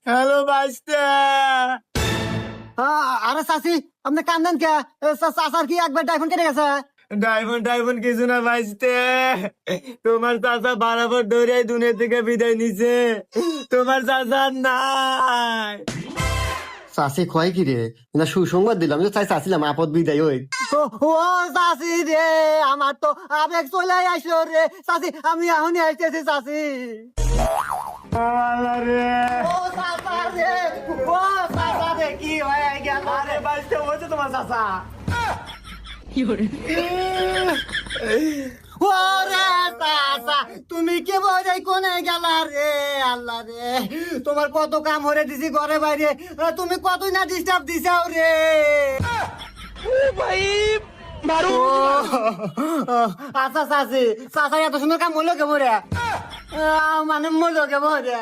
Hello বাইস্তা। আরে চাচি আপনি কান্দেন কে? চাচার কি একবার ডাইফোন কেটে গেছে? ডাইফোন কিছু না বাইস্তে। তোমার চাচা বরাবর ধরে দুনিয়া থেকে বিদায় নিছে। তোমার চাচা নাই। চাচি কয় কি রে? না সুসংবাদ দিলাম যে চাইছিলাম আপদ বিদায় হই। ও চাচি রে, আমার তো আবেগ চলে আসলো রে। চাচি আমি এখনই আসতেছি চাচি। আরে ও চাচা রে, ও চাচা রে, কি হয়ে গেল? আরে বাইস্তে হয়েছে তোমার চাচা। ওরে চাচা, তুমি কে বোঝাই কোনে গেলা রে? আল্লাহ রে, তোমার কত কাম হরে দিছি ঘরে বাইরে, তুমি কতই না ডিস্টার্ব দিছাও রে। আচ্ছা চাচি, চাচা এত সুন্দর কাম হলো কে মরে? মানে মরলো কে মরে?